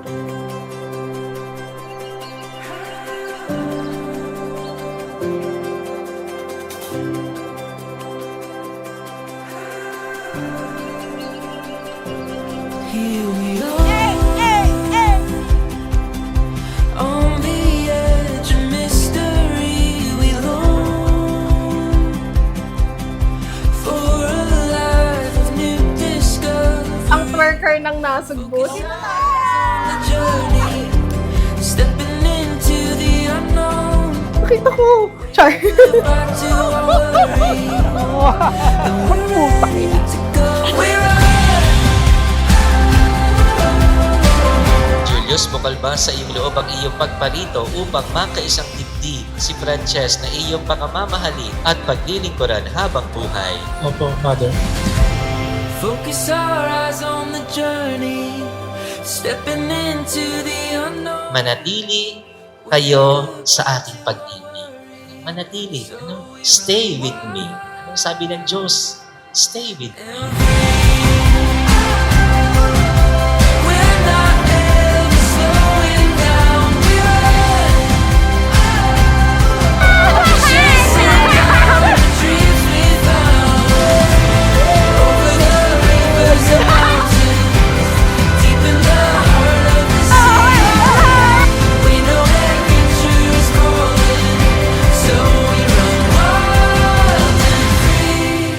Here we are, on the edge of mystery. We long for a life of new discovery. Ang twerker ng nasugbo. The journey, stepping into the unknown. Nakita ko! Char! Back to our way. We're Julius, bukal ba sa iyong loob ang iyong pagparito upang makaisang dibdib si Frances na iyong pangmamahalin at paglilingkuran habang buhay? Opo, Father. focus our eyes on the journey, stepping into the unknown. Manatili kayo sa ating pag-ibig. Manatili. Ano? Stay with me. Anong sabi ng Diyos? Stay with me. We're not ever slowing down. We're chasing down the dreams we found. Over the rivers and mountains, deep in the heart of the sea. We know adventure is calling, so we run wild and free.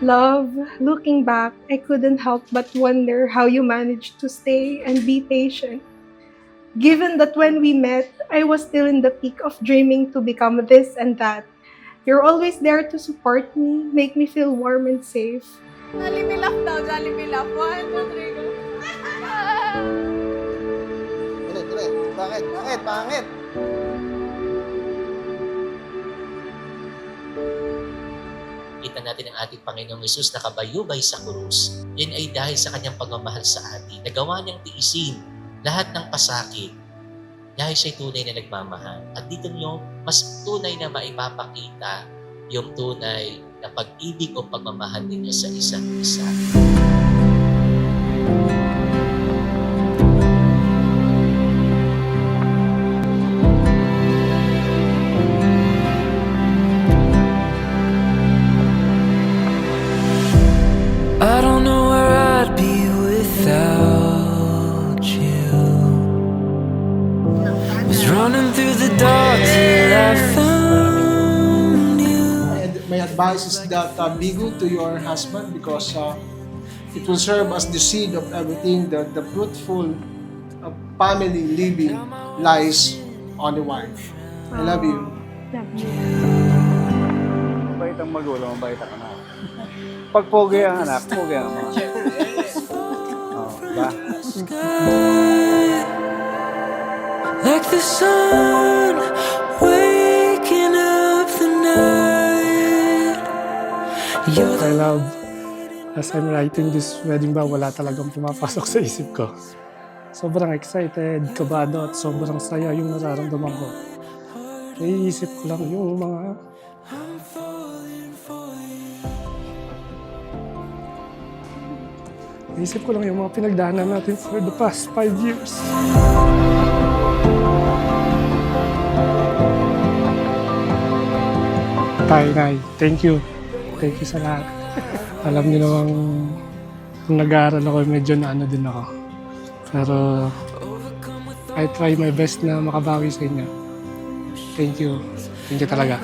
Love, looking back, I couldn't help but wonder how you managed to stay and be patient. Given that when we met, I was still in the peak of dreaming to become this and that. You're always there to support me, make me feel warm and safe. Jollibee laugh daw, Jollibee laugh. 1, 2, 3, go. Tuloy. Bakit? Kita natin ang ating Panginoong Hesus na kabayubay sa krus. Yan ay dahil sa kanyang pagmamahal sa atin. Nagawa niyang tiisin lahat ng pasakit dahil siya'y tunay na nagmamahal. At dito niyo, mas tunay na maipapakita yung tunay na pag-ibig o pagmamahal ninyo sa isa't isa. I don't know where I'd be without you. Was running through the dark till I found you. My advice is that be good to your husband because it will serve as the seed of everything. The fruitful family living lies on the wife. I love you. Love you. Mabait ang magulang, mabait ang anak. Pag pogi ang anak, pogi ang mga. Diba? Like the sun waking up the night. You're I love, as I'm writing this wedding vow, wala talagang pumapasok sa isip ko. Sobrang excited, kabado, at sobrang saya yung nararamdaman ko. Naiisip ko lang yung mga Naisip ko lang yung mga pinagdaanan natin for the past 5 years. Tay, Nay, thank you. Thank you sa lahat. Alam niyo namang nung nag-aaral ako, medyo na ano din ako. Pero I try my best na makabawi sa inyo. Thank you. Thank you talaga.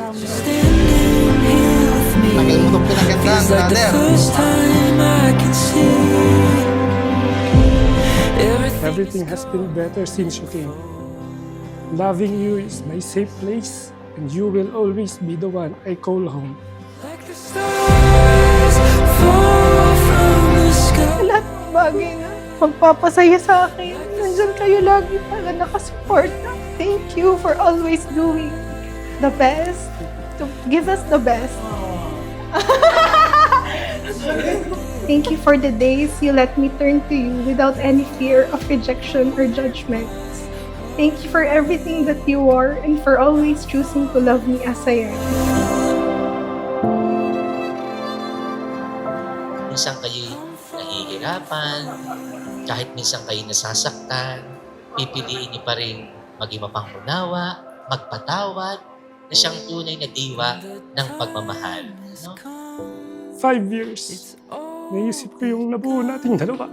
Tagal mo itong pinagandaan, brother. Everything has been better since you came. Loving you is my safe place, and you will always be the one I call home. Lahat ng bagay na magpapasaya sa akin. Nandyan kayo lagi para nakasuporta. Thank you for always doing the best. To give us the best. Thank you for the days you let me turn to you without any fear of rejection or judgment. Thank you for everything that you are and for always choosing to love me as I am. Minsan kayo nahihirapan, kahit minsan kayo nasasaktan, pipiliin niyo pa rin maging mapangunawa, magpatawad, na siyang tunay na diwa ng pagmamahal. No? 5 years. Naisip ko yung nabuo nating dalawa.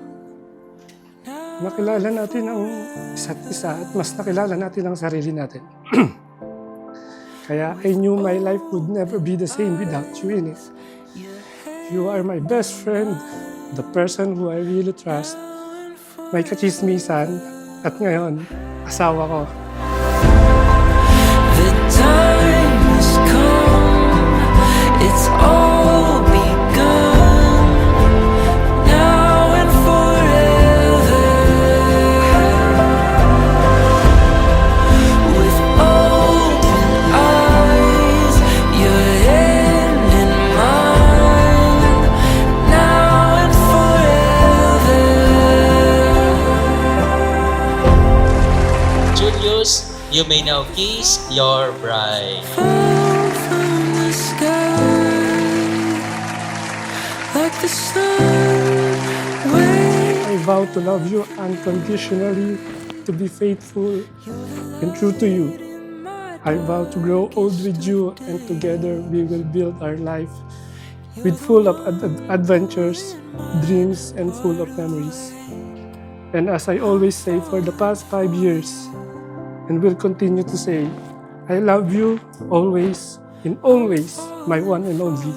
Nakilala natin ang isa't isa at mas nakilala natin ang sarili natin. Kaya I knew my life would never be the same without you in it. You are my best friend, the person who I really trust, may kachismisan, at ngayon, asawa ko. The time has come, it's all begun, now and forever. With open eyes, your hand in mine, now and forever. Julius, you may now kiss your bride. Fall from the sky like the sun. I vow to love you unconditionally, to be faithful and true to you. I vow to grow old with you, and together we will build our life with full of adventures, dreams, and full of memories. And as I always say for the past 5 years, and will continue to say, I love you always, in always, my one and only.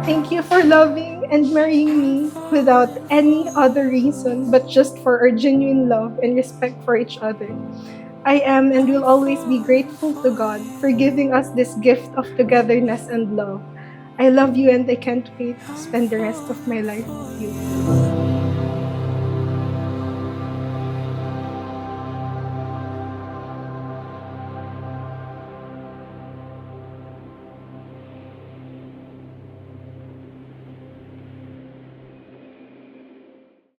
Thank you for loving and marrying me without any other reason but just for our genuine love and respect for each other. I am and will always be grateful to God for giving us this gift of togetherness and love. I love you and I can't wait to spend the rest of my life with you.